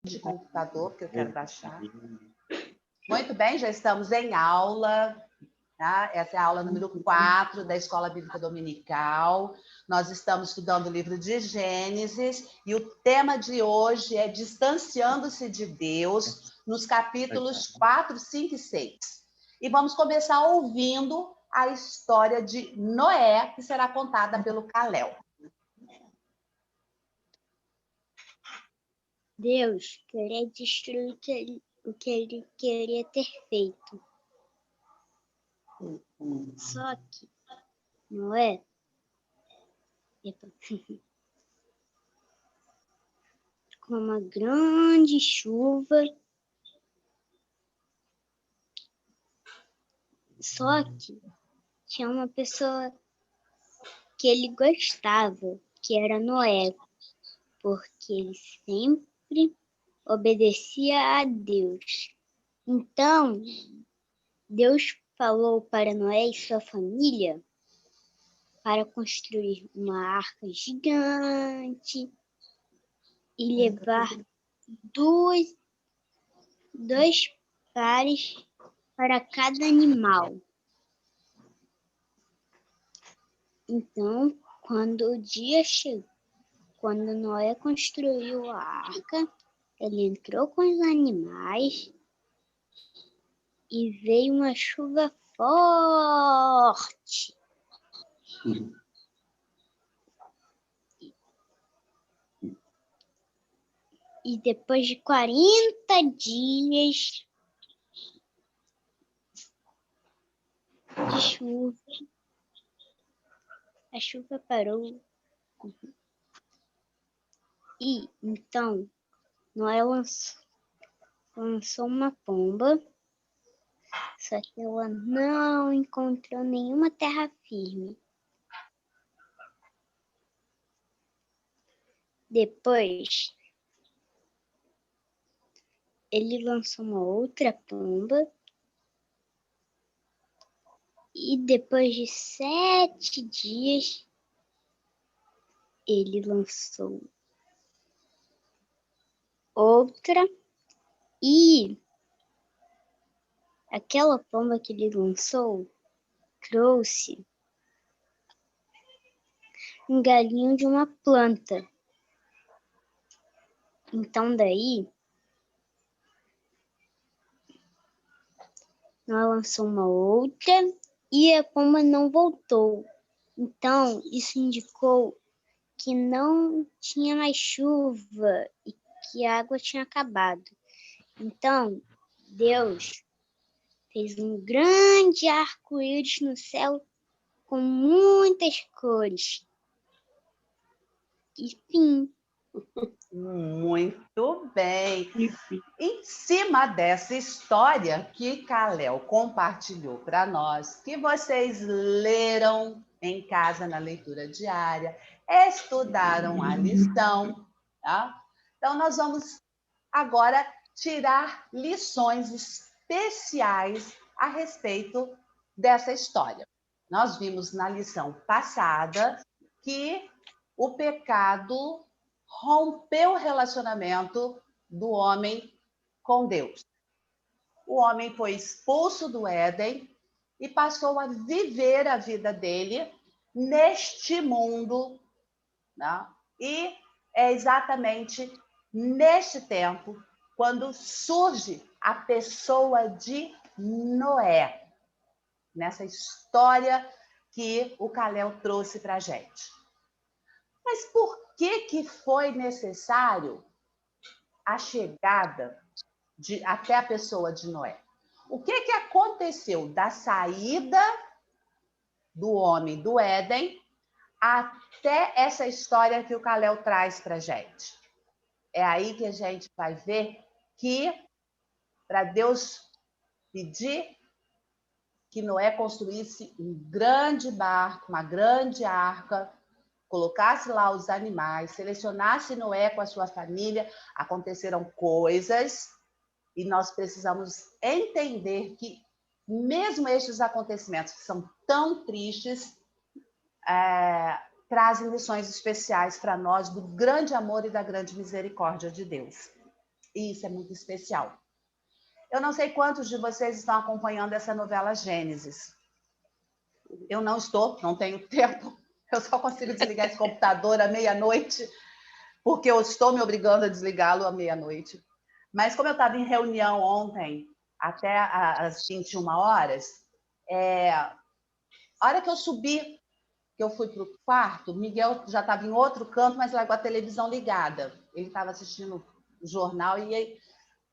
de computador, porque eu quero baixar. Muito bem, já estamos em aula. Tá? Essa é a aula número 4 da Escola Bíblica Dominical. Nós estamos estudando o livro de Gênesis e o tema de hoje é Distanciando-se de Deus, nos capítulos 4, 5 e 6. E vamos começar ouvindo a história de Noé, que será contada pelo Calel. Deus queria destruir o que ele queria ter feito. Só que Noé com uma grande chuva, só que tinha uma pessoa que ele gostava, que era Noé, porque ele sempre obedecia a Deus. Então, Deus falou para Noé e sua família para construir uma arca gigante e levar dois pares para cada animal. Então, quando o dia chegou, quando Noé construiu a arca, ele entrou com os animais e veio uma chuva forte. E depois de 40 dias de chuva, a chuva parou. E então Noé lançou uma pomba, só que ela não encontrou nenhuma terra firme. Depois, ele lançou uma outra pomba e depois de 7 dias, ele lançou outra e aquela pomba que ele lançou trouxe um galinho de uma planta. Então daí, nós lançou uma outra e a pomba não voltou. Então, isso indicou que não tinha mais chuva e que a água tinha acabado. Então, Deus fez um grande arco-íris no céu com muitas cores. E fim. Muito bem. Em cima dessa história que Calel compartilhou para nós, que vocês leram em casa na leitura diária, estudaram a lição, tá? Então, nós vamos agora tirar lições especiais a respeito dessa história. Nós vimos na lição passada que o pecado rompeu o relacionamento do homem com Deus. O homem foi expulso do Éden e passou a viver a vida dele neste mundo, né? E é exatamente neste tempo quando surge a pessoa de Noé, nessa história que o Calel trouxe para a gente. Mas por que foi necessário a chegada até a pessoa de Noé? O que aconteceu da saída do homem do Éden até essa história que o Calel traz para a gente? É aí que a gente vai ver que, para Deus pedir que Noé construísse um grande barco, uma grande arca, colocasse lá os animais, selecionasse Noé com a sua família, aconteceram coisas e nós precisamos entender que mesmo estes acontecimentos que são tão tristes, trazem lições especiais para nós do grande amor e da grande misericórdia de Deus. E isso é muito especial. Eu não sei quantos de vocês estão acompanhando essa novela Gênesis. Eu não estou, não tenho tempo. Eu só consigo desligar esse computador à meia-noite, porque eu estou me obrigando a desligá-lo à meia-noite. Mas como eu estava em reunião ontem, até às 21 horas, a hora que eu subi, que eu fui para o quarto, o Miguel já estava em outro canto, mas largou a televisão ligada. Ele estava assistindo o jornal e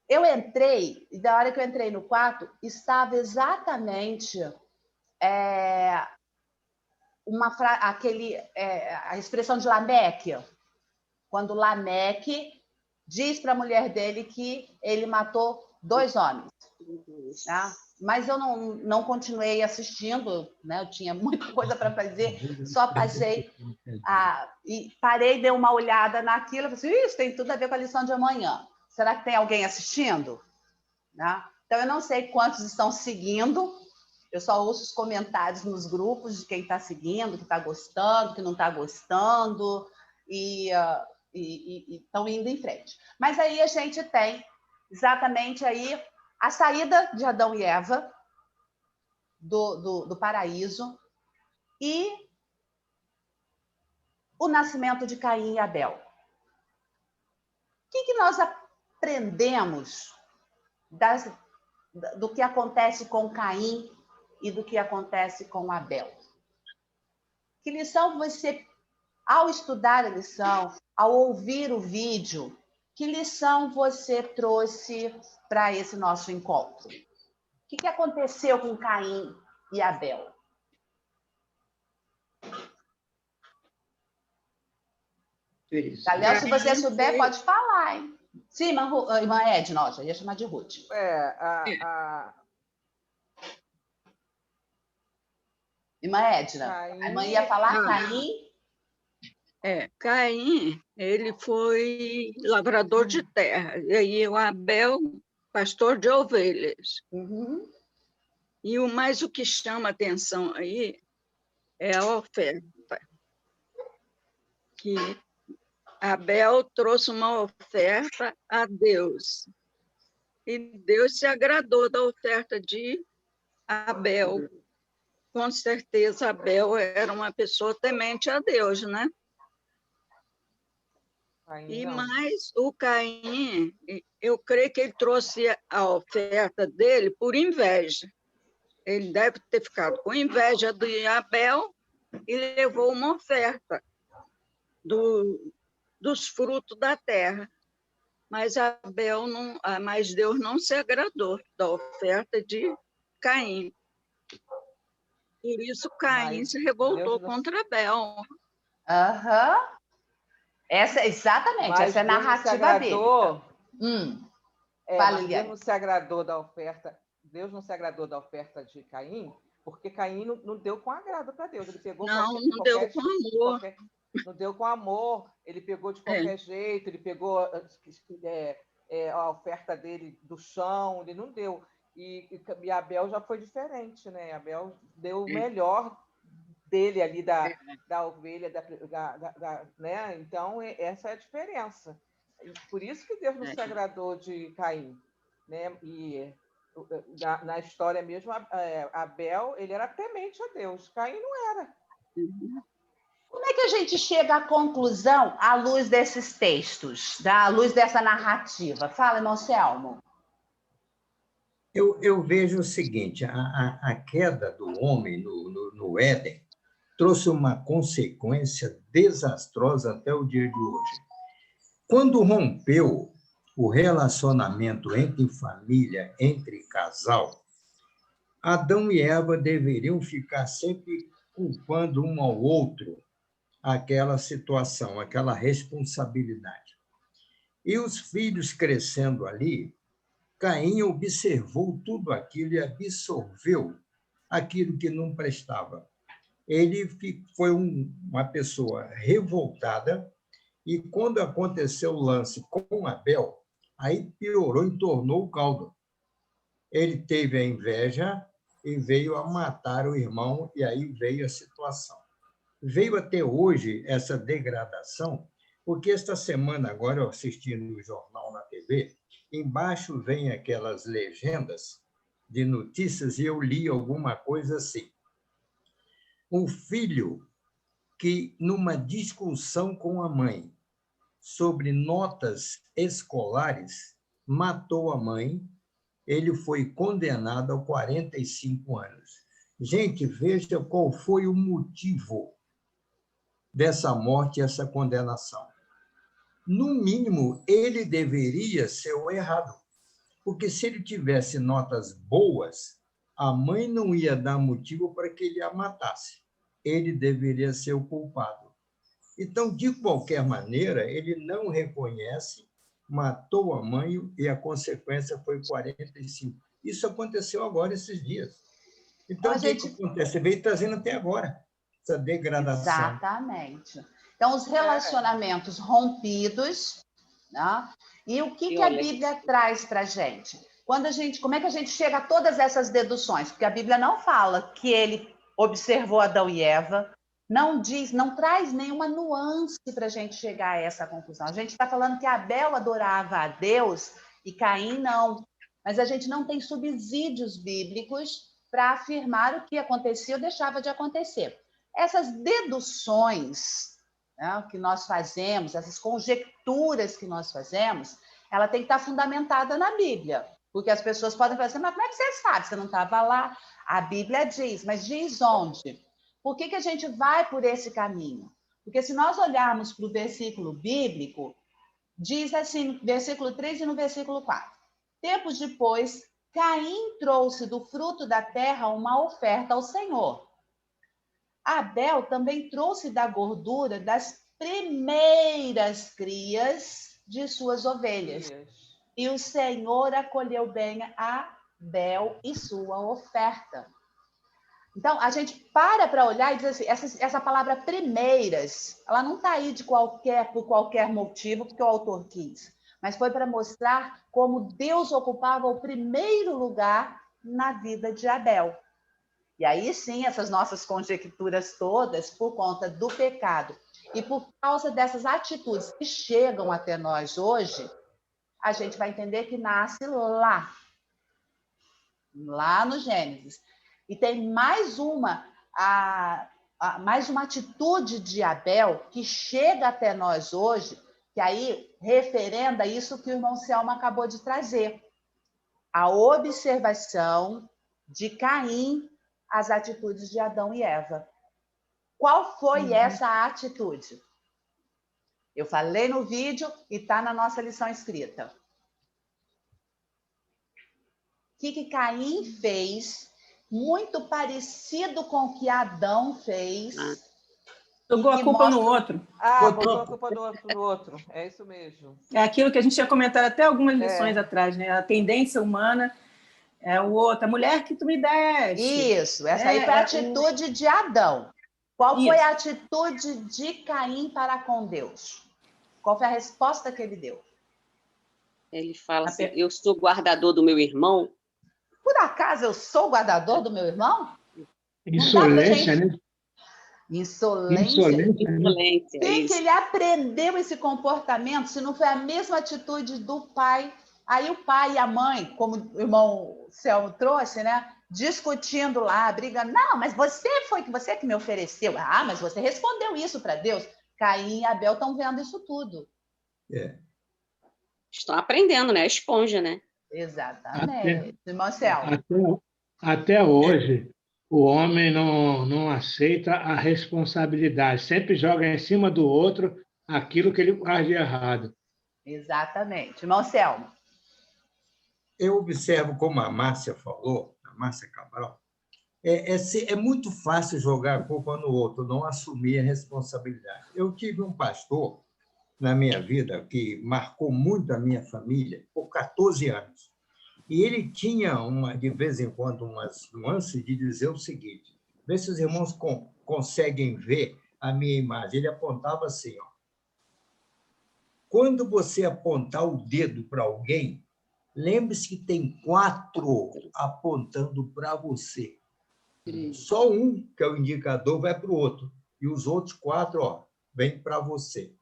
eu entrei, e da hora que eu entrei no quarto, estava exatamente a expressão de Lameque, quando Lameque diz para a mulher dele que ele matou 2 homens. Tá? Mas eu não continuei assistindo, né? Eu tinha muita coisa para fazer, só passei e parei, dei uma olhada naquilo, e falei, isso tem tudo a ver com a lição de amanhã. Será que tem alguém assistindo? Né? Então, eu não sei quantos estão seguindo, eu só ouço os comentários nos grupos de quem está seguindo, que está gostando, que não está gostando, e estão indo em frente. Mas aí a gente tem exatamente aí a saída de Adão e Eva do paraíso e o nascimento de Caim e Abel. O que nós aprendemos do que acontece com Caim e do que acontece com Abel? Que lição você, ao estudar a lição, ao ouvir o vídeo, que lição você trouxe para esse nosso encontro? O que aconteceu com Caim e Abel? Galera, se você souber, pode falar, hein? Sim, irmã Edna, já ia chamar de Ruth. Irmã Edna, Caim... a irmã ia falar Caim? Caim, ele foi lavrador de terra, e aí o Abel, pastor de ovelhas. Uhum. E o que chama atenção aí é a oferta, que Abel trouxe uma oferta a Deus, e Deus se agradou da oferta de Abel. Com certeza, Abel era uma pessoa temente a Deus, né? Mas o Caim, eu creio que ele trouxe a oferta dele por inveja. Ele deve ter ficado com inveja de Abel e levou uma oferta dos frutos da terra. Mas mas Deus não se agradou da oferta de Caim. Por isso Caim se revoltou contra Abel. Exatamente, essa é a narrativa dele. Mas Deus não se agradou da oferta. Deus não se agradou da oferta de Caim, porque Caim não deu com agrado para Deus. Ele pegou não deu com amor. Não deu com amor. Ele pegou de qualquer jeito. Ele pegou a oferta dele do chão. Ele não deu. E Abel já foi diferente, né? Abel deu o melhor dele ali da ovelha, né? Então essa é a diferença. Por isso que Deus não se agradou de Caim, né? E na história mesmo, Abel, ele era temente a Deus, Caim não era. Como é que a gente chega à conclusão à luz desses textos, à luz dessa narrativa? Fala, irmão Selmo. Eu vejo o seguinte, a queda do homem no Éden trouxe uma consequência desastrosa até o dia de hoje. Quando rompeu o relacionamento entre família, entre casal, Adão e Eva deveriam ficar sempre culpando um ao outro aquela situação, aquela responsabilidade. E os filhos crescendo ali, Caim observou tudo aquilo e absorveu aquilo que não prestava. Ele foi uma pessoa revoltada, e quando aconteceu o lance com Abel, aí piorou e tornou o caldo. Ele teve a inveja e veio a matar o irmão, e aí veio a situação. Veio até hoje essa degradação, porque esta semana, agora eu assisti no jornal, na TV, ver, embaixo vem aquelas legendas de notícias e eu li alguma coisa assim. Um filho que, numa discussão com a mãe sobre notas escolares, matou a mãe, ele foi condenado a 45 anos. Gente, veja qual foi o motivo dessa morte e essa condenação. No mínimo, ele deveria ser o errado, porque se ele tivesse notas boas, a mãe não ia dar motivo para que ele a matasse. Ele deveria ser o culpado. Então, de qualquer maneira, ele não reconhece, matou a mãe e a consequência foi 45. Isso aconteceu agora, esses dias. Então, o que acontece? Veio trazendo até agora essa degradação. Exatamente. Então, os relacionamentos rompidos, né? E o que a Bíblia traz para a gente? Como é que a gente chega a todas essas deduções? Porque a Bíblia não fala que ele observou Adão e Eva, não traz nenhuma nuance para a gente chegar a essa conclusão. A gente está falando que Abel adorava a Deus e Caim não. Mas a gente não tem subsídios bíblicos para afirmar o que acontecia ou deixava de acontecer. Essas deduções, né, que nós fazemos, essas conjecturas que nós fazemos, ela tem que estar fundamentada na Bíblia. Porque as pessoas podem falar assim, mas como é que você sabe? Você não estava lá? A Bíblia diz, mas diz onde? Por que a gente vai por esse caminho? Porque se nós olharmos para o versículo bíblico, diz assim, no versículo 3 e no versículo 4. Tempos depois, Caim trouxe do fruto da terra uma oferta ao Senhor. Abel também trouxe da gordura das primeiras crias de suas ovelhas. E o Senhor acolheu bem Abel e sua oferta. Então, a gente para olhar e diz assim, essa palavra primeiras, ela não está aí por qualquer motivo, porque o autor quis, mas foi para mostrar como Deus ocupava o primeiro lugar na vida de Abel. E aí sim, essas nossas conjecturas todas, por conta do pecado e por causa dessas atitudes que chegam até nós hoje, a gente vai entender que nasce lá no Gênesis. E tem mais uma atitude de Abel que chega até nós hoje, que aí referenda isso que o irmão Selma acabou de trazer. A observação de Caim às atitudes de Adão e Eva. Qual foi essa atitude? Eu falei no vídeo e está na nossa lição escrita. O que Caim fez, muito parecido com o que Adão fez. Jogou a culpa no outro. Botou a culpa no outro. É isso mesmo. É aquilo que a gente tinha comentado até algumas lições atrás, né? A tendência humana é o outro. A mulher que tu me deste. Isso, essa aí foi a atitude de Adão. Qual foi a atitude de Caim para com Deus? Qual foi a resposta que ele deu? Ele fala assim, eu sou guardador do meu irmão. Por acaso eu sou guardador do meu irmão? Insolência, né? Insolência. Quem que ele aprendeu esse comportamento, se não foi a mesma atitude do pai? Aí o pai e a mãe, como o irmão Selmo trouxe, né? Discutindo lá, brigando. Não, mas você que me ofereceu. Ah, mas você respondeu isso para Deus. Caim e Abel estão vendo isso tudo. Estão aprendendo, né? A esponja, né? Exatamente. Irmão Selmo. Até hoje, o homem não aceita a responsabilidade. Sempre joga em cima do outro aquilo que ele faz de errado. Exatamente. Irmão Selmo. Eu observo como a Márcia falou, a Márcia Cabral, é muito fácil jogar a culpa no outro, não assumir a responsabilidade. Eu tive um pastor na minha vida que marcou muito a minha família por 14 anos. E ele tinha, de vez em quando, umas nuances de dizer o seguinte, vê se os irmãos conseguem ver a minha imagem. Ele apontava assim, ó, quando você apontar o dedo para alguém, lembre-se que tem 4 apontando para você. Só um, que é o indicador, vai para o outro. E os outros 4, vêm para você.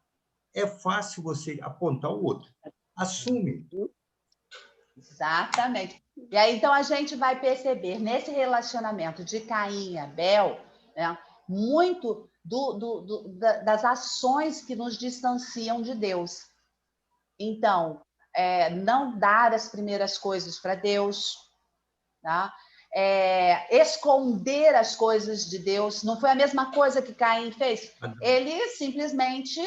É fácil você apontar o outro. assume. Exatamente. E aí, então, a gente vai perceber nesse relacionamento de Caim e Abel, né, muito das ações que nos distanciam de Deus. Então, não dar as primeiras coisas para Deus, tá? Esconder as coisas de Deus. Não foi a mesma coisa que Caim fez? Ele simplesmente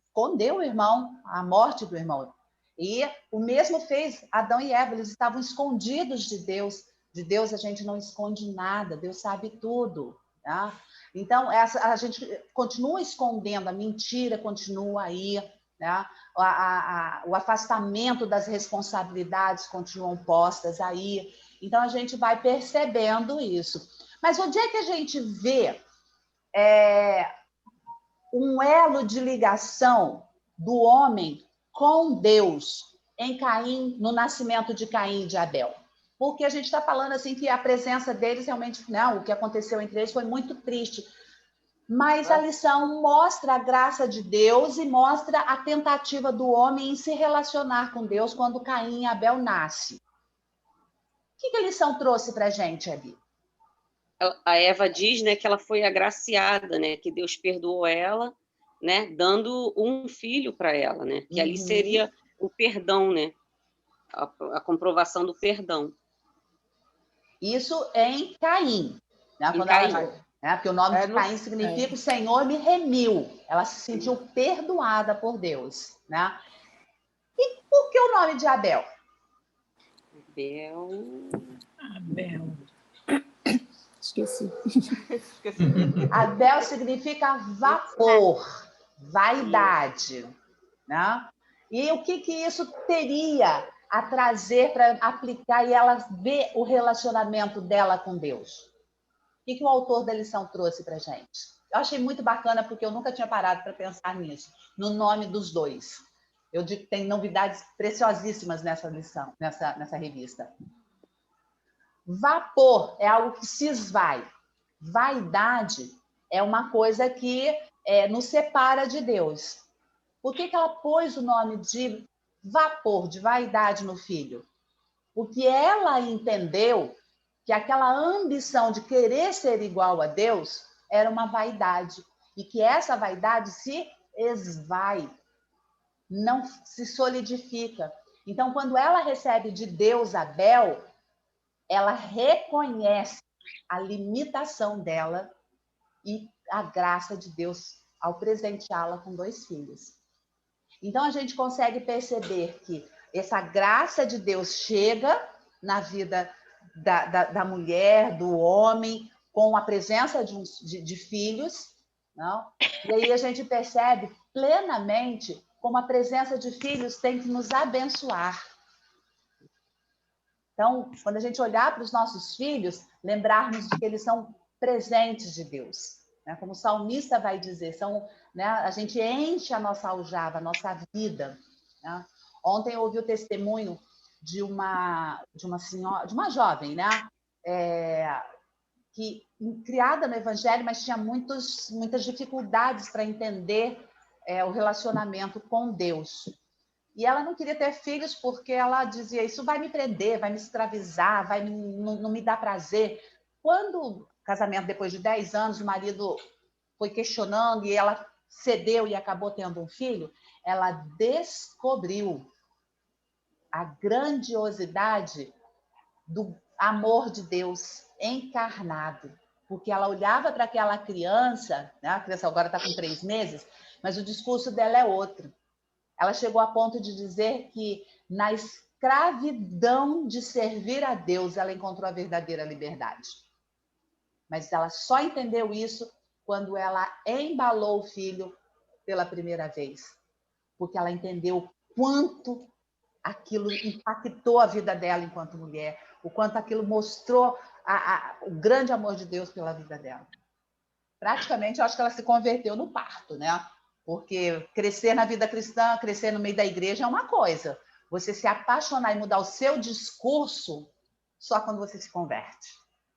escondeu o irmão, a morte do irmão. E o mesmo fez Adão e Eva, eles estavam escondidos de Deus. De Deus a gente não esconde nada, Deus sabe tudo. Tá? Então, a gente continua escondendo, a mentira continua aí, né? O afastamento das responsabilidades continuam postas aí. Então, a gente vai percebendo isso. Mas onde é que a gente vê um elo de ligação do homem com Deus em Caim, no nascimento de Caim e de Abel? Porque a gente está falando assim que a presença deles realmente, não, o que aconteceu entre eles foi muito triste. Mas a lição mostra a graça de Deus e mostra a tentativa do homem em se relacionar com Deus quando Caim e Abel nascem. O que a lição trouxe para a gente ali? A Eva diz, né, que ela foi agraciada, né, que Deus perdoou ela, né, dando um filho para ela, né, que ali seria o perdão, né, a comprovação do perdão. Isso em Caim, né? Em Caim. Porque o nome de Caim significa o Senhor me remiu. Ela se sentiu perdoada por Deus, né? E por que o nome de Abel? Abel. Esqueci. Abel significa vapor, vaidade, né? E o que isso teria a trazer para aplicar e ela ver o relacionamento dela com Deus? O que o autor da lição trouxe para a gente? Eu achei muito bacana, porque eu nunca tinha parado para pensar nisso, no nome dos dois. Eu digo que tem novidades preciosíssimas nessa lição, nessa revista. Vapor é algo que se esvai. Vaidade é uma coisa que nos separa de Deus. Por que ela pôs o nome de vapor, de vaidade no filho? Porque ela entendeu que aquela ambição de querer ser igual a Deus era uma vaidade. E que essa vaidade se esvai, não se solidifica. Então, quando ela recebe de Deus Abel, ela reconhece a limitação dela e a graça de Deus ao presenteá-la com 2 filhos. Então, a gente consegue perceber que essa graça de Deus chega na vida da mulher, do homem, com a presença de filhos, não? E aí a gente percebe plenamente como a presença de filhos tem que nos abençoar. Então, quando a gente olhar para os nossos filhos, lembrarmos de que eles são presentes de Deus. Né? Como o salmista vai dizer, né? A gente enche a nossa aljava, a nossa vida. Né? Ontem eu ouvi o testemunho de uma senhora, de uma jovem, né? Que criada no Evangelho, mas tinha muitas dificuldades para entender o relacionamento com Deus. E ela não queria ter filhos porque ela dizia, isso vai me prender, vai me escravizar, não me dar prazer. Quando o casamento, depois de 10 anos, o marido foi questionando e ela cedeu e acabou tendo um filho, ela descobriu a grandiosidade do amor de Deus encarnado. Porque ela olhava para aquela criança, né? A criança agora está com 3 meses, mas o discurso dela é outro. Ela chegou a ponto de dizer que na escravidão de servir a Deus, ela encontrou a verdadeira liberdade. Mas ela só entendeu isso quando ela embalou o filho pela primeira vez. Porque ela entendeu o quanto aquilo impactou a vida dela enquanto mulher, o quanto aquilo mostrou o grande amor de Deus pela vida dela. Praticamente, eu acho que ela se converteu no parto, né? Porque crescer na vida cristã, crescer no meio da igreja é uma coisa. Você se apaixonar e mudar o seu discurso só quando você se converte.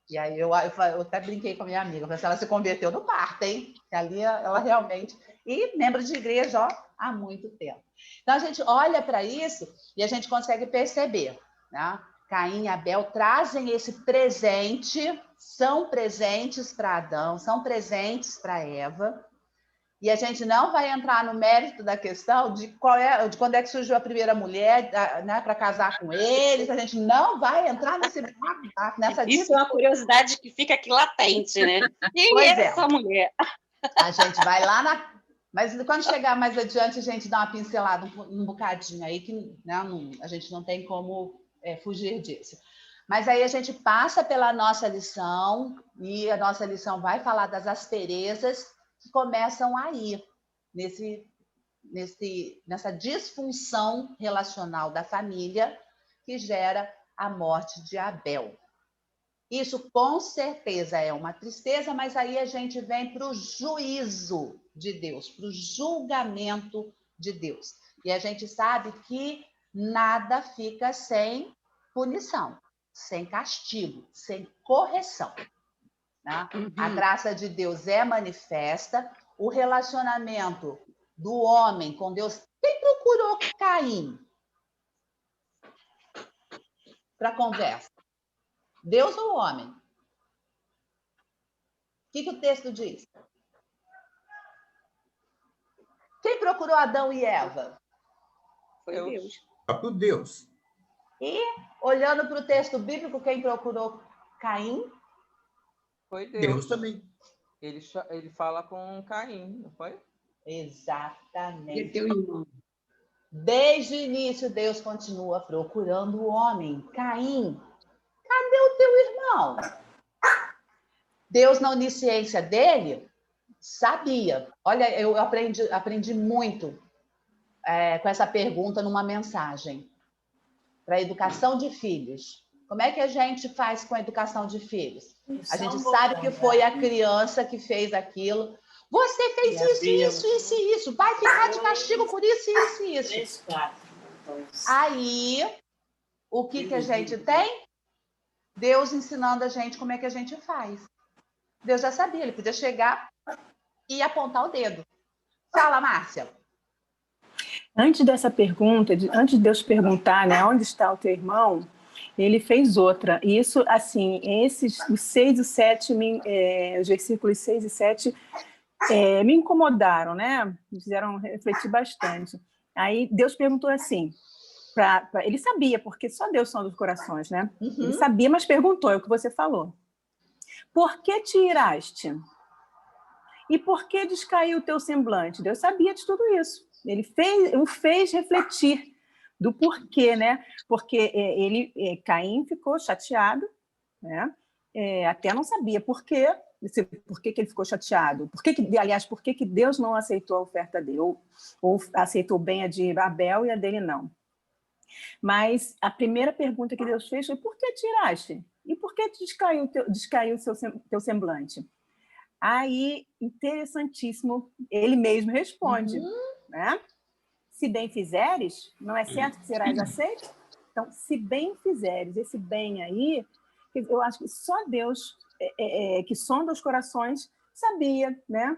E aí eu até brinquei com a minha amiga, falei assim, ela se converteu no parto, hein? Que ali ela realmente e membro de igreja, ó, há muito tempo. Então, a gente olha para isso e a gente consegue perceber, né? Caim e Abel trazem esse presente, são presentes para Adão, são presentes para Eva, e a gente não vai entrar no mérito da questão de de quando é que surgiu a primeira mulher, né, para casar com eles. A gente não vai entrar nessa Isso é uma curiosidade que fica aqui latente, né? Quem é essa mulher? A gente vai lá Mas quando chegar mais adiante, a gente dá uma pincelada um bocadinho aí, que né, a gente não tem como fugir disso. Mas aí a gente passa pela nossa lição, e a nossa lição vai falar das asperezas que começam aí, nessa disfunção relacional da família que gera a morte de Abel. Isso com certeza é uma tristeza, mas aí a gente vem para o juízo de Deus, para o julgamento de Deus. E a gente sabe que nada fica sem punição, sem castigo, sem correção. Né? A graça de Deus é manifesta, o relacionamento do homem com Deus. Quem procurou Caim para conversa? Deus ou o homem? O que o texto diz? Quem procurou Adão e Eva? Foi Deus. Próprio Deus. E, olhando para o texto bíblico, quem procurou Caim? Foi Deus. Deus também. Ele fala com Caim, não foi? Exatamente. E teu irmão? Desde o início, Deus continua procurando o homem. Caim, cadê o teu irmão? Deus, na onisciência dele, sabia. Olha, eu aprendi muito com essa pergunta numa mensagem para a educação de filhos. Como é que a gente faz com a educação de filhos? A gente sabe que foi a criança que fez aquilo. Você fez isso. Vai ficar de castigo por isso. 3, 4. Aí, o que a gente tem? Deus ensinando a gente como é que a gente faz. Deus já sabia, ele podia chegar e apontar o dedo. Fala, Márcia. Antes dessa pergunta, antes de Deus perguntar, né, onde está o teu irmão, ele fez outra. E isso, assim, os 6 e 7, os versículos 6 e 7 me incomodaram, né? Me fizeram refletir bastante. Aí Deus perguntou assim, ele sabia, porque só Deus sonda os corações, né? Ele sabia, mas perguntou, é o que você falou. Por que te iraste? E por que descaiu o teu semblante? Deus sabia de tudo isso. Ele o fez refletir do porquê, né? Porque Caim ficou chateado, né? Até não sabia por que ele ficou chateado. Por que Deus não aceitou a oferta dele? Ou aceitou bem a de Abel e a dele não. Mas a primeira pergunta que Deus fez foi: por que tiraste? E por que descaiu o teu semblante? Aí, interessantíssimo, ele mesmo responde, né? Se bem fizeres, não é certo que serás aceito? Então, se bem fizeres, esse bem aí, eu acho que só Deus, que sonda os corações, sabia, né?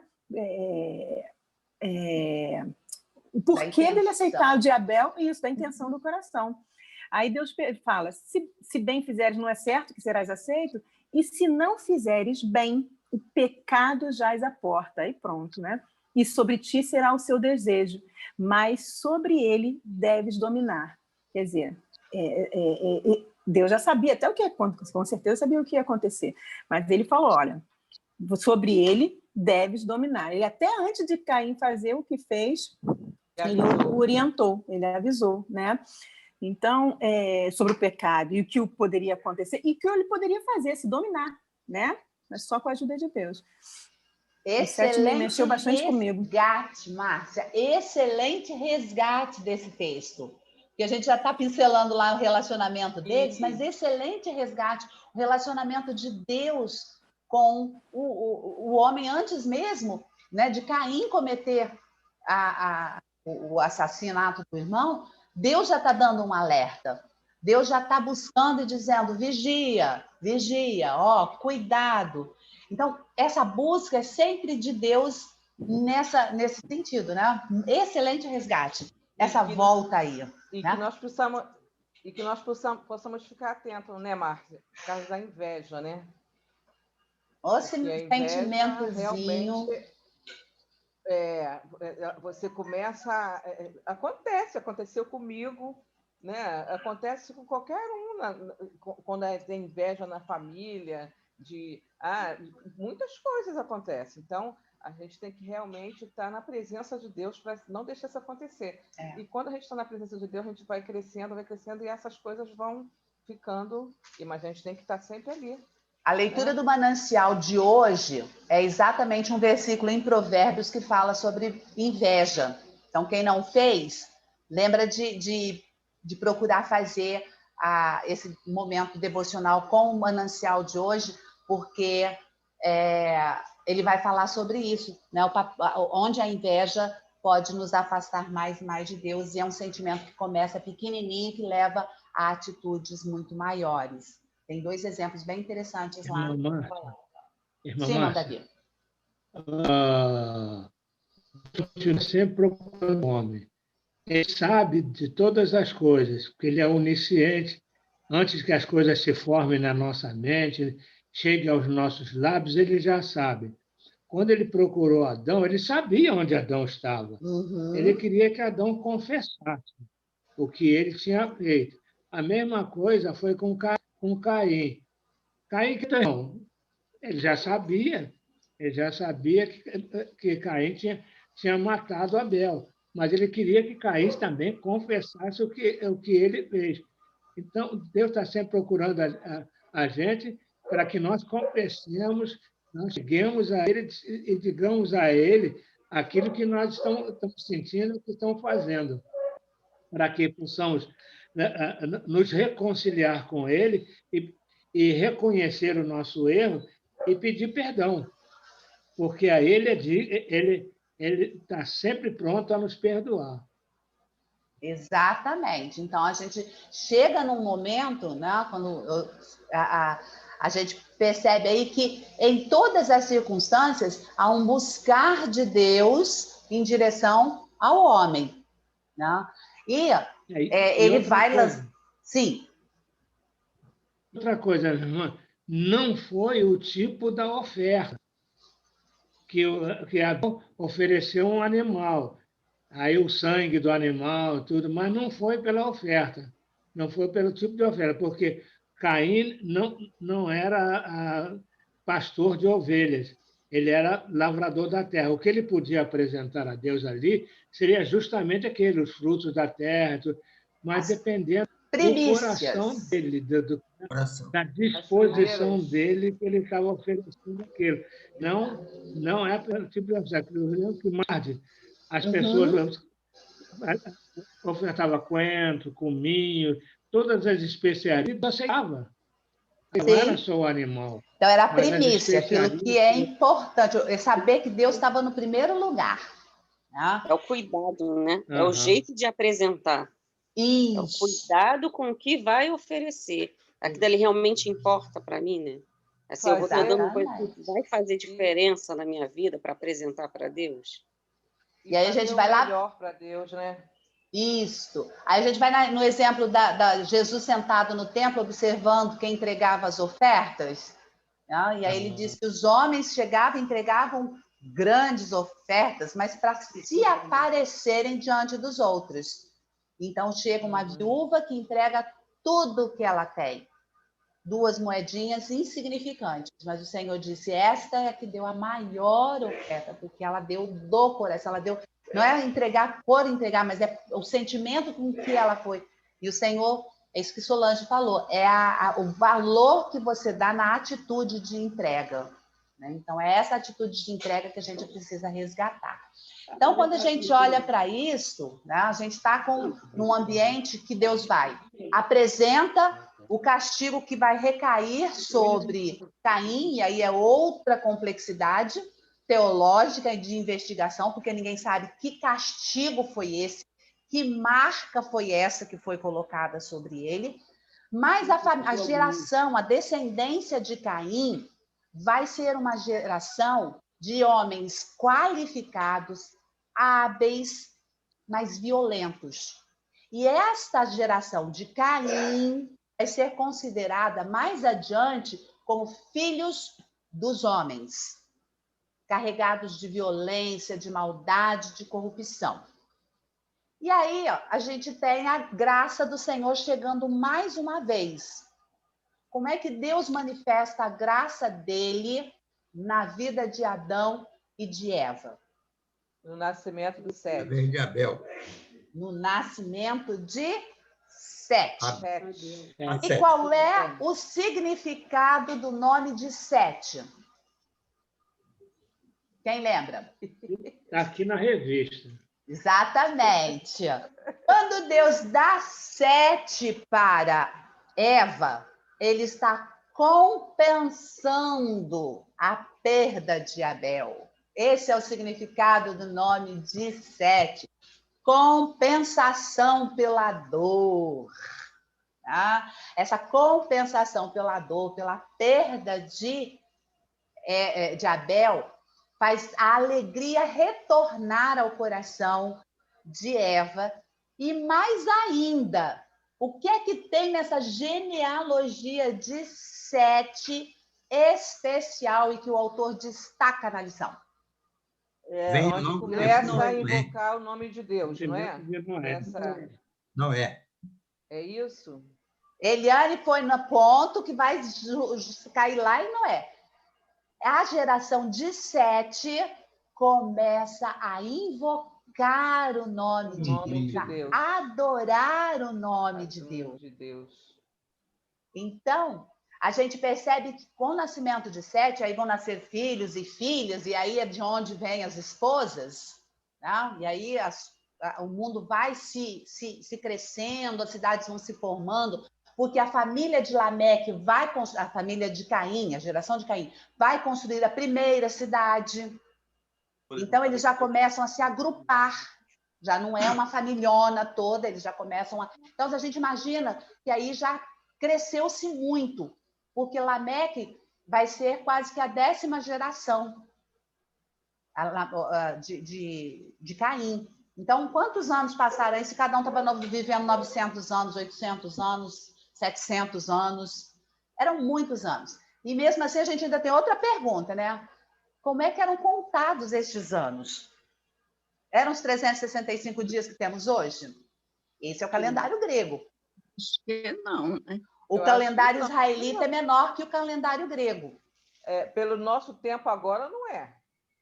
O porquê dele aceitar o de Abel e isso, da intenção do coração. Aí Deus fala, se bem fizeres, não é certo que serás aceito? E se não fizeres bem, o pecado jaz à porta. Aí pronto, né? E sobre ti será o seu desejo, mas sobre ele deves dominar. Quer dizer, Deus já sabia até o que ia acontecer, com certeza sabia o que ia acontecer, mas ele falou, olha, sobre ele deves dominar. Ele até antes de Caim fazer o que fez, ele o orientou, ele avisou, né? Então, sobre o pecado e o que poderia acontecer e o que ele poderia fazer, se dominar, né? Mas só com a ajuda de Deus. Excelente mexeu bastante resgate, Márcia. Excelente resgate desse texto. Porque a gente já está pincelando lá o relacionamento deles, mas excelente resgate. O relacionamento de Deus com o homem antes mesmo, né, de Caim cometer o assassinato do irmão. Deus já está dando um alerta. Deus já está buscando e dizendo, vigia, cuidado. Então, essa busca é sempre de Deus nesse sentido, né? Excelente resgate, essa volta aí. E né? que nós possamos ficar atentos, né, Márcia? Por causa da inveja, né? O sentimentozinho. Você começa. Aconteceu comigo, né? Acontece com qualquer um, quando tem inveja na família, muitas coisas acontecem. Então, a gente tem que realmente estar na presença de Deus para não deixar isso acontecer. E quando a gente está na presença de Deus, a gente vai crescendo, e essas coisas vão ficando. Mas a gente tem que estar sempre ali. A leitura do manancial de hoje é exatamente um versículo em Provérbios que fala sobre inveja. Então, quem não fez, lembra de procurar fazer esse momento devocional com o manancial de hoje, porque ele vai falar sobre isso, né? Onde a inveja pode nos afastar mais e mais de Deus, e é um sentimento que começa pequenininho e que leva a atitudes muito maiores. Tem 2 exemplos bem interessantes lá. Sim, Davi. Sempre procurando o homem. Ele sabe de todas as coisas, porque ele é onisciente. Antes que as coisas se formem na nossa mente, cheguem aos nossos lábios, ele já sabe. Quando ele procurou Adão, ele sabia onde Adão estava. Uhum. Ele queria que Adão confessasse o que ele tinha feito. A mesma coisa foi com Caim. Caim, ele já sabia que Caim tinha matado Abel, mas ele queria que Caim também confessasse o que ele fez. Então, Deus está sempre procurando a gente para que nós confessemos, nós cheguemos a Ele e digamos a Ele aquilo que nós estamos sentindo, que estamos fazendo, para que possamos nos reconciliar com Ele e reconhecer o nosso erro e pedir perdão, porque a Ele está sempre pronto a nos perdoar. Exatamente. Então, a gente chega num momento, né, quando a gente percebe aí que em todas as circunstâncias há um buscar de Deus em direção ao homem, né? E ele vai... Sim. Outra coisa, irmã, não foi o tipo da oferta que Adão ofereceu um animal, aí o sangue do animal, tudo, mas não foi pela oferta, não foi pelo tipo de oferta, porque Caim não era pastor de ovelhas, ele era lavrador da terra. O que ele podia apresentar a Deus ali seria justamente os frutos da terra, tudo, mas dependendo do coração dele, da disposição dele que ele estava oferecendo aquilo. Não é pelo tipo de oferta. Que mais as pessoas ofertavam coentro, cominho, todas as especiarias, aceitava. Não era só o animal. Então, era a primícia, aquilo que é importante, é saber que Deus estava no primeiro lugar. Né? É o cuidado, né? Uhum. É o jeito de apresentar. Isso. É o cuidado com o que vai oferecer. Aquilo ali realmente importa para mim, né? Assim, eu vou estar dando coisa que vai fazer diferença na minha vida para apresentar para Deus. E aí a gente vai lá... melhor para Deus, né? Isso. Aí a gente vai no exemplo da Jesus sentado no templo, observando quem entregava as ofertas. Né? E aí ele diz que os homens chegavam e entregavam grandes ofertas, mas para se aparecerem diante dos outros. Então chega uma viúva que entrega tudo que ela tem. 2 moedinhas insignificantes. Mas o Senhor disse, esta é a que deu a maior oferta, porque ela deu do coração, ela deu... Não é entregar por entregar, mas é o sentimento com que ela foi. E o Senhor, é isso que Solange falou, é o valor que você dá na atitude de entrega. Né? Então, é essa atitude de entrega que a gente precisa resgatar. Então, quando a gente olha para isso, né, a gente está num ambiente que Deus apresenta o castigo que vai recair sobre Caim, e aí é outra complexidade teológica e de investigação, porque ninguém sabe que castigo foi esse, que marca foi essa que foi colocada sobre ele, mas a geração, a descendência de Caim vai ser uma geração de homens qualificados, hábeis, mas violentos. E esta geração de Caim vai ser considerada mais adiante como filhos dos homens, carregados de violência, de maldade, de corrupção. E aí, ó, a gente tem a graça do Senhor chegando mais uma vez. Como é que Deus manifesta a graça dele na vida de Adão e de Eva? No nascimento do Sete. De Abel. No nascimento de Sete. Sete. E qual é o significado do nome de Sete? Quem lembra? Está aqui na revista. Exatamente. Quando Deus dá Sete para Eva, ele está compensando a perda de Abel. Esse é o significado do nome de Sete. Compensação pela dor. Tá? Essa compensação pela dor, pela perda de Abel, faz a alegria retornar ao coração de Eva. E mais ainda, o que é que tem nessa genealogia de Sete especial e que o autor destaca na lição? Onde começa a invocar o nome de Deus, não é? Não é. É isso? Eliane foi no ponto que vai cair lá e não é. A geração de Sete começa a invocar o nome de Deus, a adorar o nome de Deus. Então, a gente percebe que com o nascimento de Sete, aí vão nascer filhos e filhas, e aí é de onde vêm as esposas, né? E aí o mundo vai se crescendo, as cidades vão se formando, porque a família de Lameque a família de Caim, a geração de Caim, vai construir a primeira cidade. Então, eles já começam a se agrupar, já não é uma familhona toda, eles já começam a... Então, a gente imagina que aí já cresceu-se muito, porque Lameque vai ser quase que a 10ª geração de Caim. Então, quantos anos passaram aí? Se cada um estava vivendo 900 anos, 800 anos, 700 anos, eram muitos anos. E mesmo assim, a gente ainda tem outra pergunta, né? Como é que eram contados estes anos? Eram os 365 dias que temos hoje? Esse é o calendário grego. Acho que não, né? O calendário israelita é menor que o calendário grego. Pelo nosso tempo agora, não é.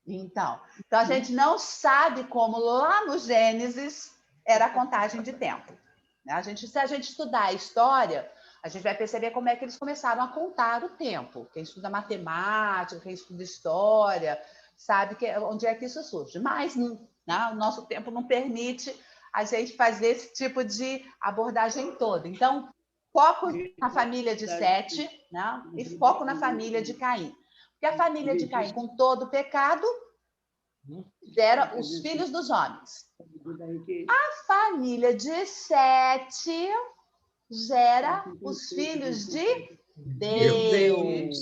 Então, a gente não sabe como lá no Gênesis era a contagem de tempo. Se a gente estudar a história, a gente vai perceber como é que eles começaram a contar o tempo. Quem estuda matemática, quem estuda história, sabe onde é que isso surge. Mas o nosso tempo não permite a gente fazer esse tipo de abordagem toda. Então, foco na família de Sete, né? E foco na família de Caim. Porque a família de Caim, com todo o pecado, gera os filhos dos homens. A família de Sete gera os filhos de Deus.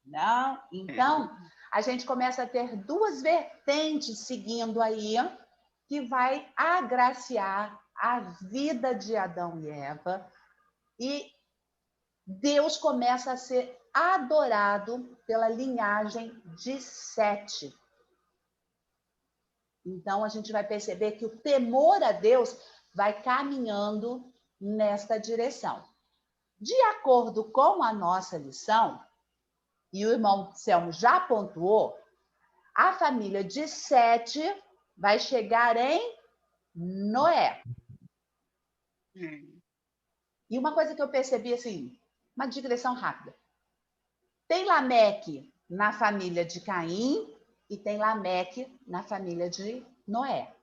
Não? Então, a gente começa a ter duas vertentes seguindo aí, que vai agraciar a vida de Adão e Eva, e Deus começa a ser adorado pela linhagem de Sete. Então, a gente vai perceber que o temor a Deus vai caminhando nesta direção. De acordo com a nossa lição, e o irmão Selmo já pontuou, a família de Sete vai chegar em Noé. E uma coisa que eu percebi, assim, uma digressão rápida. Tem Lameque na família de Caim e tem Lameque na família de Noé,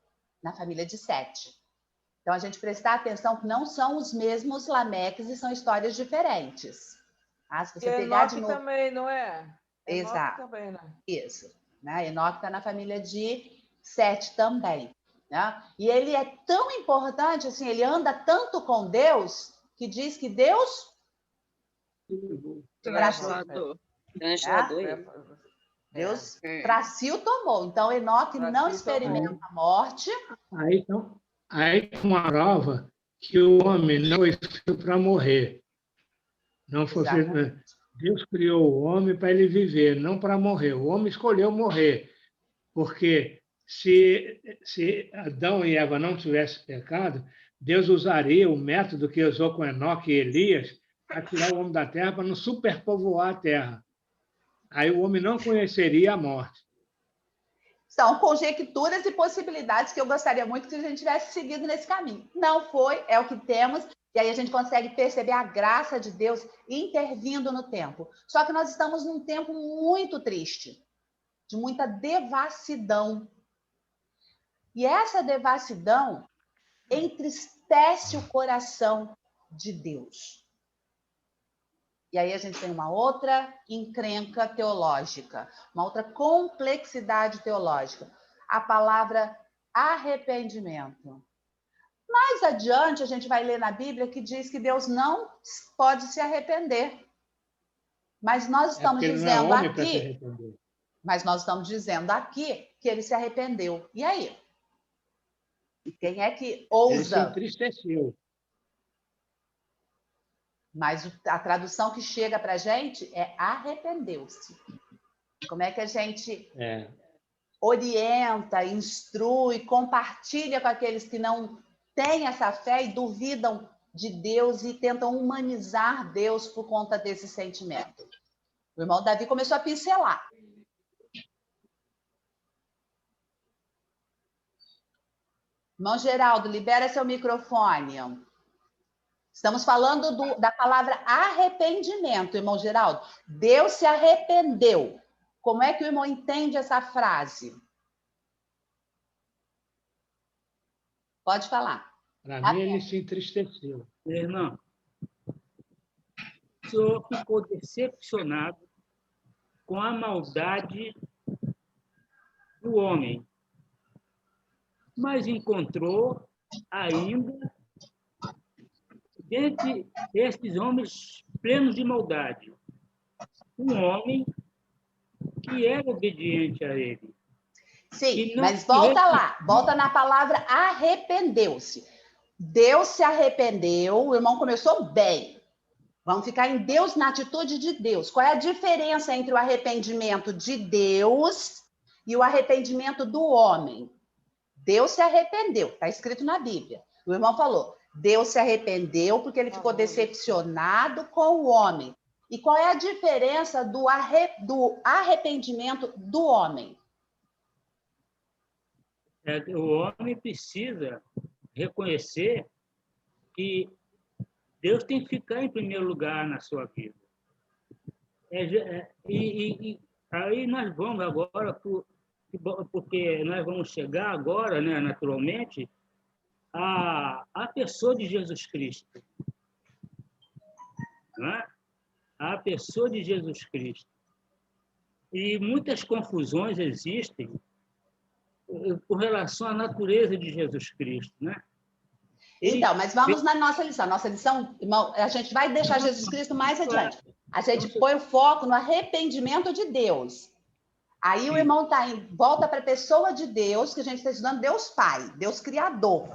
na família de Sete. Então, a gente prestar atenção que não são os mesmos Lameques e são histórias diferentes. Se você pegar de novo... também, não é? Exato. Também, né? Isso. Né? Enoque está na família de Sete também. Né? E ele é tão importante, assim, ele anda tanto com Deus, que diz que Deus... Translador. Deus para si o tomou. Então, Enoque não experimenta a morte. Aí uma prova que o homem não foi feito para morrer. Não foi feito, Deus criou o homem para ele viver, não para morrer. O homem escolheu morrer, porque se Adão e Eva não tivessem pecado, Deus usaria o método que usou com Enoque e Elias para tirar o homem da terra, para não superpovoar a terra. Aí o homem não conheceria a morte. São conjecturas e possibilidades que eu gostaria muito que a gente tivesse seguido nesse caminho. Não foi, é o que temos, e aí a gente consegue perceber a graça de Deus intervindo no tempo. Só que nós estamos num tempo muito triste, de muita devassidão. E essa devassidão entristece o coração de Deus. E aí a gente tem uma outra encrenca teológica, uma outra complexidade teológica, a palavra arrependimento. Mais adiante, a gente vai ler na Bíblia que diz que Deus não pode se arrepender. Mas nós estamos dizendo aqui, que ele se arrependeu. E aí? E quem é que ousa? Ele se entristeceu. Mas a tradução que chega para a gente é arrependeu-se. Como é que a gente orienta, instrui, compartilha com aqueles que não têm essa fé e duvidam de Deus e tentam humanizar Deus por conta desse sentimento? O irmão Davi começou a pincelar. Irmão Geraldo, libera seu microfone. Estamos falando da palavra arrependimento, irmão Geraldo. Deus se arrependeu. Como é que o irmão entende essa frase? Pode falar. Para mim, ele se entristeceu. Irmão, o senhor ficou decepcionado com a maldade do homem, mas encontrou ainda dentre esses homens plenos de maldade, um homem que era obediente a ele. Sim, mas volta lá, volta na palavra arrependeu-se. Deus se arrependeu, o irmão começou bem. Vamos ficar em Deus, na atitude de Deus. Qual é a diferença entre o arrependimento de Deus e o arrependimento do homem? Deus se arrependeu, está escrito na Bíblia. O irmão falou, Deus se arrependeu porque ele ficou decepcionado com o homem. E qual é a diferença do arrependimento do homem? O homem precisa reconhecer que Deus tem que ficar em primeiro lugar na sua vida. Aí nós vamos agora, porque nós vamos chegar agora, né, naturalmente, a pessoa de Jesus Cristo. Não é? A pessoa de Jesus Cristo. E muitas confusões existem com relação à natureza de Jesus Cristo, né? Então, mas vamos na nossa lição. Nossa lição, irmão, a gente vai deixar Jesus Cristo mais adiante. A gente põe o foco no arrependimento de Deus. Aí o irmão volta para a pessoa de Deus, que a gente está estudando Deus Pai, Deus Criador.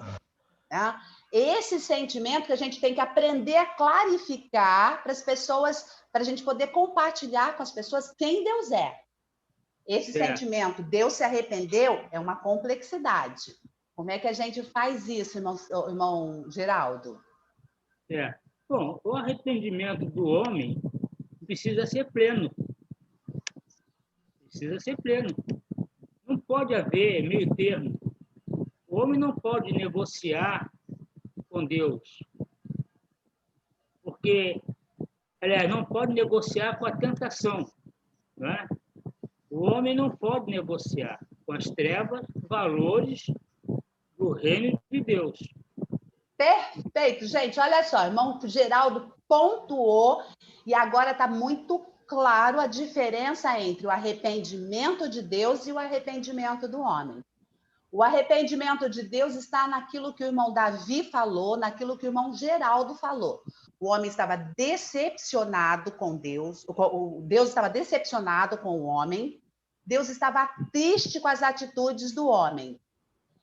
Tá? Esse sentimento que a gente tem que aprender a clarificar para as pessoas, para a gente poder compartilhar com as pessoas quem Deus é. Esse sentimento, Deus se arrependeu, é uma complexidade. Como é que a gente faz isso, irmão Geraldo? Bom, o arrependimento do homem precisa ser pleno. Precisa ser pleno. Não pode haver meio termo. O homem não pode negociar com Deus. Porque, aliás, não pode negociar com a tentação. Não é? O homem não pode negociar com as trevas, valores do reino de Deus. Perfeito, gente. Olha só, irmão Geraldo pontuou e agora está muito claro a diferença entre o arrependimento de Deus e o arrependimento do homem. O arrependimento de Deus está naquilo que o irmão Davi falou, naquilo que o irmão Geraldo falou. O homem estava decepcionado com Deus, Deus estava decepcionado com o homem, Deus estava triste com as atitudes do homem.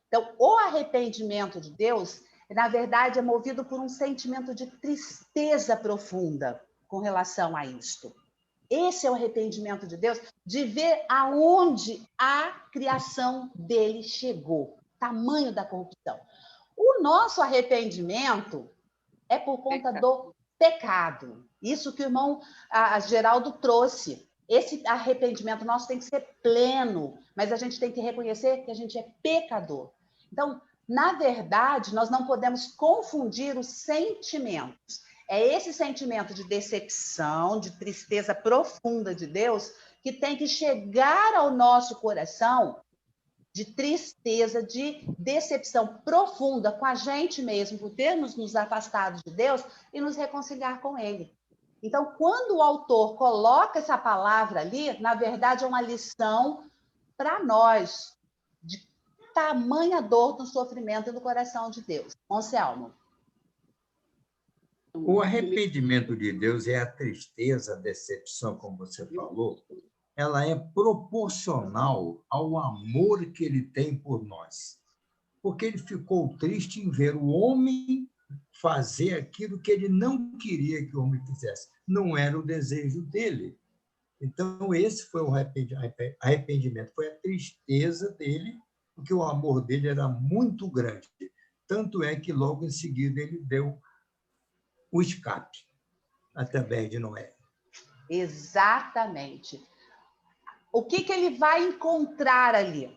Então, o arrependimento de Deus, na verdade, é movido por um sentimento de tristeza profunda com relação a isto. Esse é o arrependimento de Deus, de ver aonde a criação dele chegou, tamanho da corrupção. O nosso arrependimento é por conta do pecado. Isso que o irmão Geraldo trouxe. Esse arrependimento nosso tem que ser pleno, mas a gente tem que reconhecer que a gente é pecador. Então, na verdade, nós não podemos confundir os sentimentos. É esse sentimento de decepção, de tristeza profunda de Deus, que tem que chegar ao nosso coração, de tristeza, de decepção profunda com a gente mesmo, por termos nos afastado de Deus e nos reconciliar com Ele. Então, quando o autor coloca essa palavra ali, na verdade é uma lição para nós, de tamanha dor do sofrimento e do coração de Deus. Anselmo. O arrependimento de Deus é a tristeza, a decepção, como você falou, ela é proporcional ao amor que ele tem por nós. Porque ele ficou triste em ver o homem fazer aquilo que ele não queria que o homem fizesse. Não era o desejo dele. Então, esse foi o arrependimento, foi a tristeza dele, porque o amor dele era muito grande. Tanto é que, logo em seguida, ele deu o escape através de Noé. Exatamente. O que ele vai encontrar ali?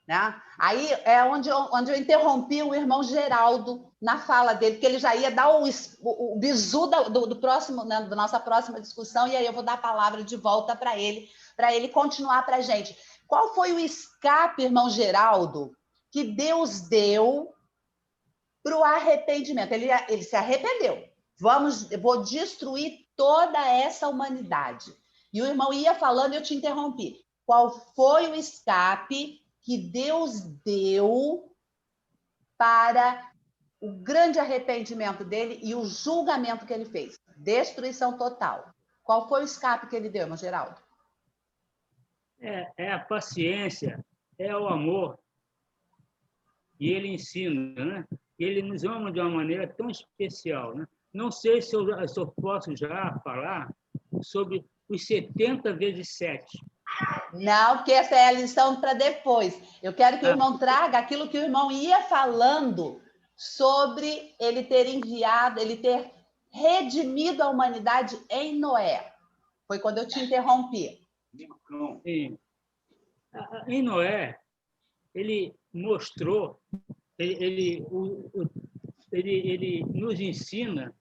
Né? Aí é onde eu interrompi o irmão Geraldo na fala dele, que ele já ia dar o bizu do próximo, né, da nossa próxima discussão, e aí eu vou dar a palavra de volta para ele continuar para a gente. Qual foi o escape, irmão Geraldo, que Deus deu para o arrependimento? Ele se arrependeu. Vou destruir toda essa humanidade. E o irmão ia falando e eu te interrompi. Qual foi o escape que Deus deu para o grande arrependimento dele e o julgamento que ele fez? Destruição total. Qual foi o escape que ele deu, irmão Geraldo? É a paciência, é o amor. E ele ensina, né? Ele nos ama de uma maneira tão especial, né? Não sei se eu posso já falar sobre os 70 vezes 7. Não, porque essa é a lição para depois. Eu quero que o irmão traga aquilo que o irmão ia falando sobre ele ter enviado, ele ter redimido a humanidade em Noé. Foi quando eu te interrompi. Sim. Em Noé, ele mostrou, ele nos ensina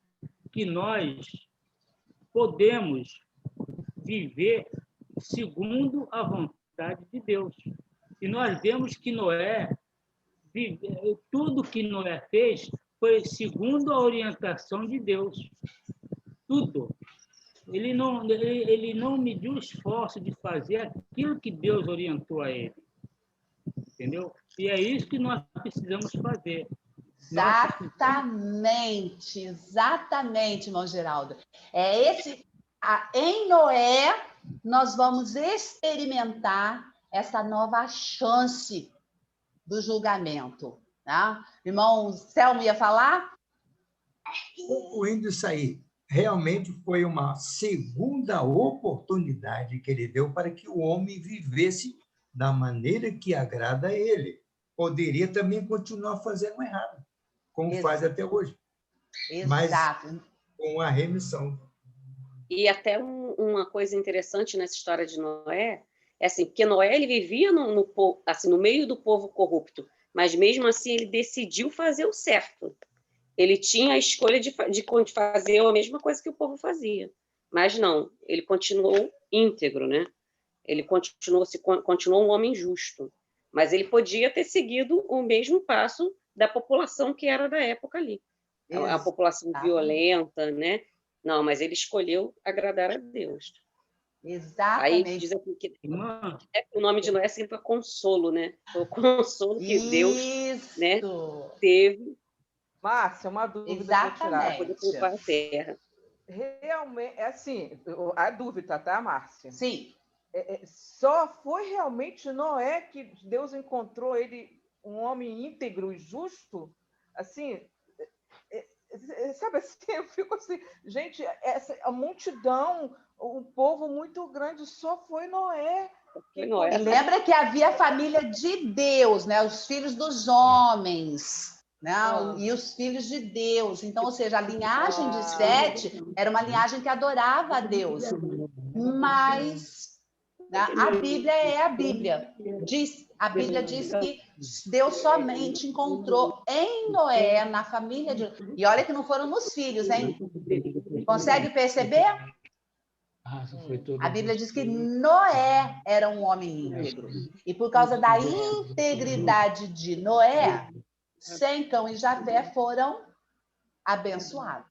que nós podemos viver segundo a vontade de Deus. E nós vemos que Noé, tudo que Noé fez foi segundo a orientação de Deus. Tudo. Ele não mediu esforço de fazer aquilo que Deus orientou a ele. Entendeu? E é isso que nós precisamos fazer. Exatamente, irmão Geraldo. Em Noé, nós vamos experimentar essa nova chance do julgamento. Tá? Irmão Selmo ia falar? Concluindo isso aí, realmente foi uma segunda oportunidade que ele deu para que o homem vivesse da maneira que agrada a ele. Poderia também continuar fazendo errado, como faz até hoje. Exato. Mas com a remissão. E até uma coisa interessante nessa história de Noé, é assim, porque Noé ele vivia no meio do povo corrupto, mas mesmo assim ele decidiu fazer o certo. Ele tinha a escolha de fazer a mesma coisa que o povo fazia, mas não, ele continuou íntegro, né? Ele continuou um homem justo, mas ele podia ter seguido o mesmo passo da população que era da época ali. A população violenta, né? Não, mas ele escolheu agradar a Deus. Exatamente. Aí diz aqui que o nome de Noé significa consolo, né? Foi o consolo que Deus, né, teve. Márcia, uma dúvida para tirar. Poder poupar a terra. Realmente, é assim, a dúvida, tá, Márcia? Sim. só foi realmente Noé que Deus encontrou ele um homem íntegro e justo? Assim, sabe assim, eu fico assim, gente, a multidão, um povo muito grande, só foi Noé. Foi Noé. E lembra que havia a família de Deus, né? Os filhos dos homens, né? E os filhos de Deus. Então, ou seja, a linhagem de Sete era uma linhagem que adorava a Deus. Mas, né, a Bíblia é a Bíblia. A Bíblia diz que Deus somente encontrou em Noé, na família de... E olha que não foram nos filhos, hein? Consegue perceber? A Bíblia diz que Noé era um homem íntegro. E por causa da integridade de Noé, Sem, Cão e Jafé foram abençoados.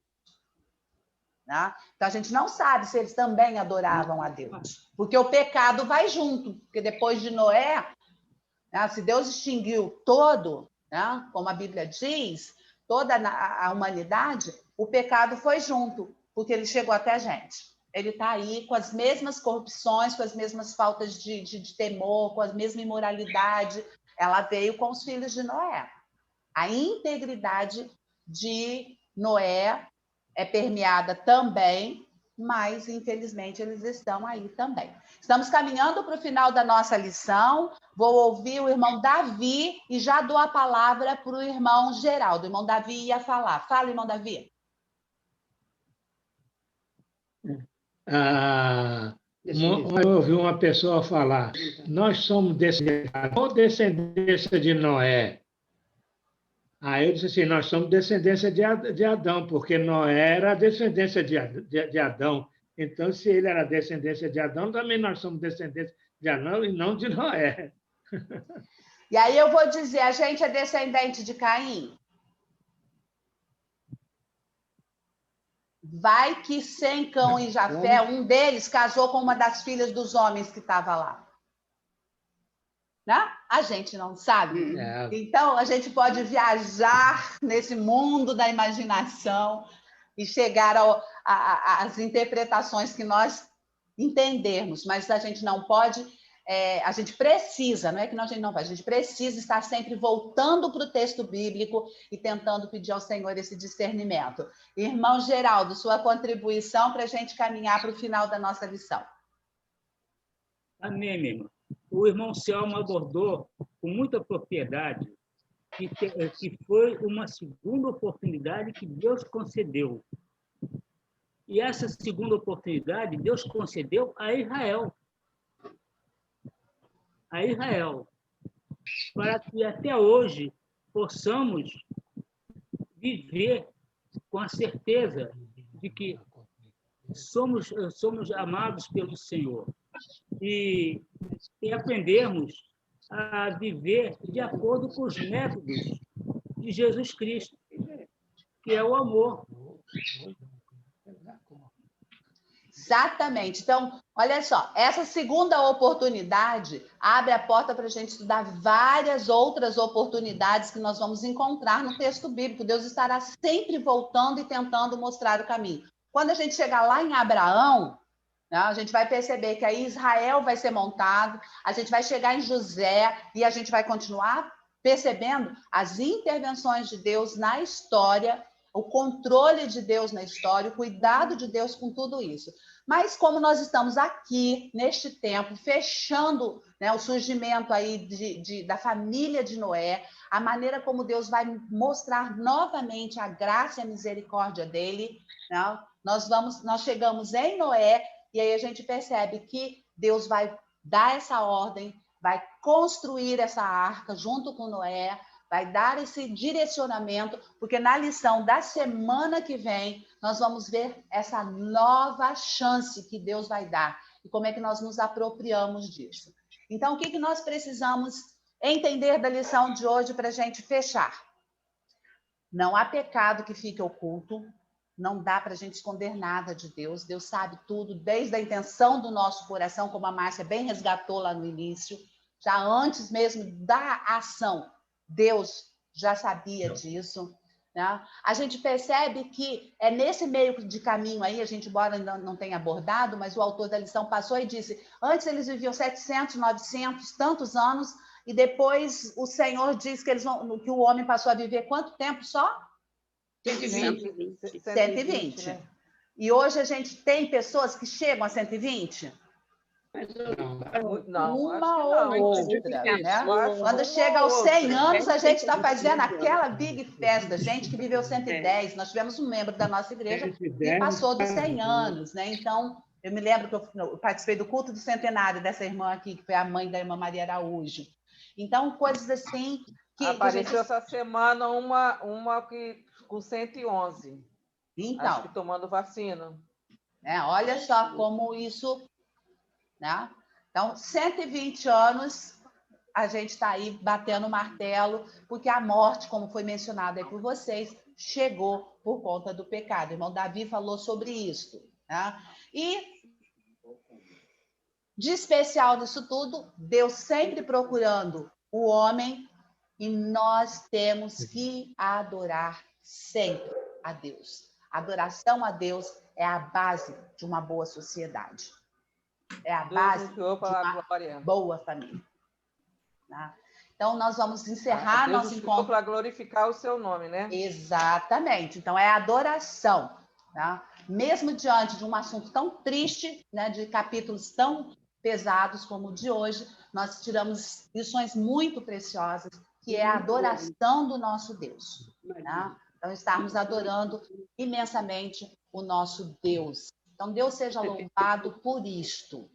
Né? Então, a gente não sabe se eles também adoravam a Deus. Porque o pecado vai junto. Porque depois de Noé, né, se Deus extinguiu todo, né, como a Bíblia diz, toda a humanidade, o pecado foi junto. Porque ele chegou até a gente. Ele está aí com as mesmas corrupções, com as mesmas faltas de temor, com a mesma imoralidade. Ela veio com os filhos de Noé. A integridade de Noé é permeada também, mas, infelizmente, eles estão aí também. Estamos caminhando para o final da nossa lição. Vou ouvir o irmão Davi e já dou a palavra para o irmão Geraldo. O irmão Davi ia falar. Fala, irmão Davi. Eu ouvi uma pessoa falar, nós somos descendência de Noé. Aí eu disse assim, nós somos descendência de Adão, porque Noé era descendência de Adão. Então, se ele era descendência de Adão, também nós somos descendência de Adão e não de Noé. E aí eu vou dizer, a gente é descendente de Caim? Vai que Sem, Cão e Jafé, um deles casou com uma das filhas dos homens que estava lá. Né? A gente não sabe. Então, a gente pode viajar nesse mundo da imaginação e chegar às interpretações que nós entendermos, mas a gente não pode, a gente precisa, não é que a gente não vai, a gente precisa estar sempre voltando para o texto bíblico e tentando pedir ao Senhor esse discernimento. Irmão Geraldo, sua contribuição para a gente caminhar para o final da nossa lição. Amém, meu irmão. O irmão Selma abordou com muita propriedade que foi uma segunda oportunidade que Deus concedeu. E essa segunda oportunidade Deus concedeu a Israel. A Israel. Para que até hoje possamos viver com a certeza de que somos amados pelo Senhor. E aprendermos a viver de acordo com os métodos de Jesus Cristo, que é o amor. Exatamente. Então, olha só, essa segunda oportunidade abre a porta para a gente estudar várias outras oportunidades que nós vamos encontrar no texto bíblico. Deus estará sempre voltando e tentando mostrar o caminho. Quando a gente chegar lá em Abraão, a gente vai perceber que aí Israel vai ser montado, a gente vai chegar em José e a gente vai continuar percebendo as intervenções de Deus na história, o controle de Deus na história, o cuidado de Deus com tudo isso. Mas como nós estamos aqui, neste tempo, fechando, né, o surgimento aí da família de Noé, a maneira como Deus vai mostrar novamente a graça e a misericórdia dele, né? Nós chegamos em Noé, e aí a gente percebe que Deus vai dar essa ordem, vai construir essa arca junto com Noé, vai dar esse direcionamento, porque na lição da semana que vem, nós vamos ver essa nova chance que Deus vai dar e como é que nós nos apropriamos disso. Então, o que nós precisamos entender da lição de hoje para a gente fechar? Não há pecado que fique oculto. Não dá para a gente esconder nada de Deus. Deus sabe tudo, desde a intenção do nosso coração, como a Márcia bem resgatou lá no início. Já antes mesmo da ação, Deus já sabia disso. né? A gente percebe que é nesse meio de caminho aí, a gente embora ainda não tenha abordado, mas o autor da lição passou e disse, antes eles viviam 700, 900, tantos anos, e depois o Senhor diz que que o homem passou a viver quanto tempo só? 120. 120. Né? E hoje a gente tem pessoas que chegam a 120? Não, uma ou outra, né? Quando chega aos 100 anos, a gente está fazendo aquela big festa, gente que viveu 110. Nós tivemos um membro da nossa igreja que passou dos 100 anos, né? Então, eu me lembro que eu participei do culto do centenário dessa irmã aqui, que foi a mãe da irmã Maria Araújo. Então, coisas assim... Apareceu essa semana uma que, com 111. Então, acho que tomando vacina. Olha só como isso... Né? Então, 120 anos, a gente está aí batendo o martelo, porque a morte, como foi mencionado aí por vocês, chegou por conta do pecado. O irmão Davi falou sobre isso. Né? E, de especial nisso tudo, Deus sempre procurando o homem, e nós temos que adorar sempre a Deus. Adoração a Deus é a base de uma boa sociedade. É a base de uma boa família. Tá? Então, nós vamos encerrar nosso encontro para glorificar o seu nome, né? Exatamente. Então, é adoração. Tá? Mesmo diante de um assunto tão triste, né, de capítulos tão pesados como o de hoje, nós tiramos lições muito preciosas, que é a adoração do nosso Deus. Tá? Então, estarmos adorando imensamente o nosso Deus. Então, Deus seja louvado por isto.